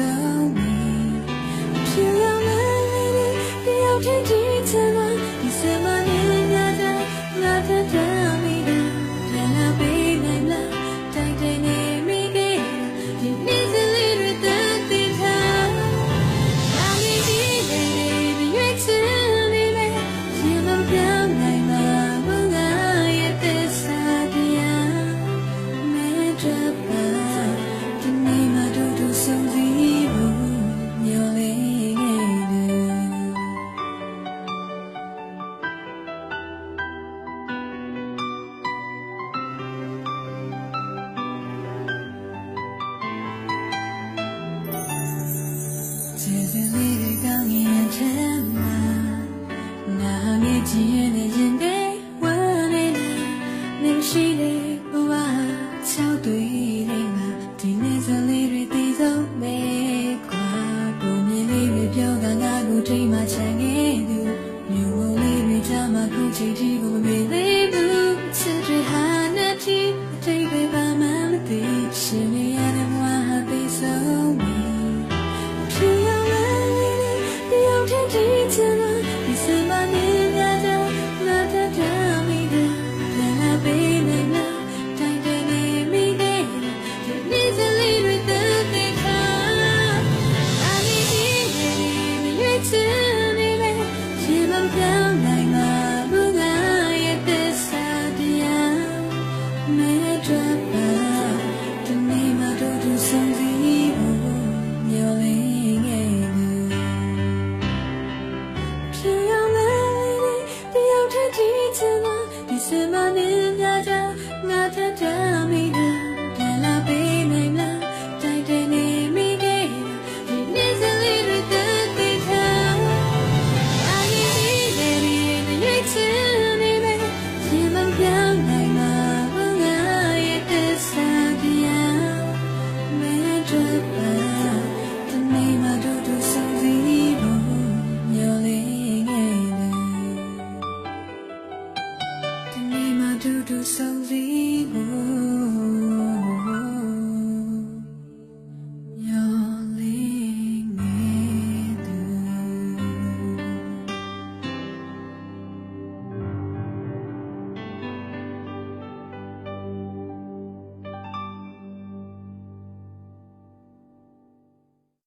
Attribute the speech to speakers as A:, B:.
A: ဆုံးပြီဖြူရောင်လေးတယောက်တည်းဒီချမ်းသာဒီစမနဲ့ငါတဲ့ငါတဲ့တမ်းမိတာပြန်လာပေးနိုင်လားတိုက်တဲ့နေမိခဲ့ဒီနေ့စလေးတွေတည်တည်ထားဘာလို့ဒီလေးတွေရွေးချယ်နေလဲရင်မပြောင်းနိုင်မှာဘုရားရဲ့သစ္စာတရားမဲတဲ့ပါဒီနေ့မှတို့ဆုံးစီဖို့မျောလေးနေတယ်ကျေးဇူးလေးတွေကောင်းရင်ချမ်းသာနာငယ်ကြည့်ရင်ရင်တွေဝမ်းနေတယ်နေရှိတယ်ဘဝချောက်တွေလေးမှာဒီနေ့စလေးတွေတည်ဆုံးမဲကွာပုံမြင်လေးတွေပြောကငါ့ကိုထိမှချန်ခဲ့သူမျိုးဝလေးတွေချမှာခုချိန်ကြီးကိုမမေ့သေးဘူးချစ်တွေဟာနဲ့တီအတိတ်ပဲပါမှမသိရှင်နေရတဲ့ဘဝဟာတည်ဆုံးပြီဖြူရောင်လေးတယောက်တည်းဒီချမ်းသာဒီစမနဲ့ငါတဲ့ငါတဲ့တမ်းမိတာပြန်လာပေးနိုင်လားတိုက်တဲ့နေမိခဲ့ဒီနေ့စလေးတွေတည်တည်ထားဘာလို့ဒီလေးတွေရွေးချယ်နေလဲရှင်မပြောင်းနိုင်မှာဘုရားရဲ့သစ္စာတရားမဲတဲ့ပါဒီနေ့မှတို့ဆုံးစီဖို့မျောလေးငယ်တယ်ဖြူရောင်လေးတယောက်တည်းဒီချမ်းသာဒီစမနဲ့ငါတဲ့ငါတဲ့တမ်းမိတာပြန်လာပေးနိုင်လားတိုက်တဲ့နေမိခဲ့ဒီနေ့စလေးတွေတည်တည်ထားဘာလို့ဒီလေးတွေရွေးချယ်နေလဲရှင်မပြောင်းနိုင်မှာဘုရားရဲ့သစ္စာတရားမဲတဲ့ပါဒီနေ့မှတို့ဆုံးစီဖို့မျောလေးငယ်တယ်ဒီနေ့မှတို့ဆုံးစီဖို့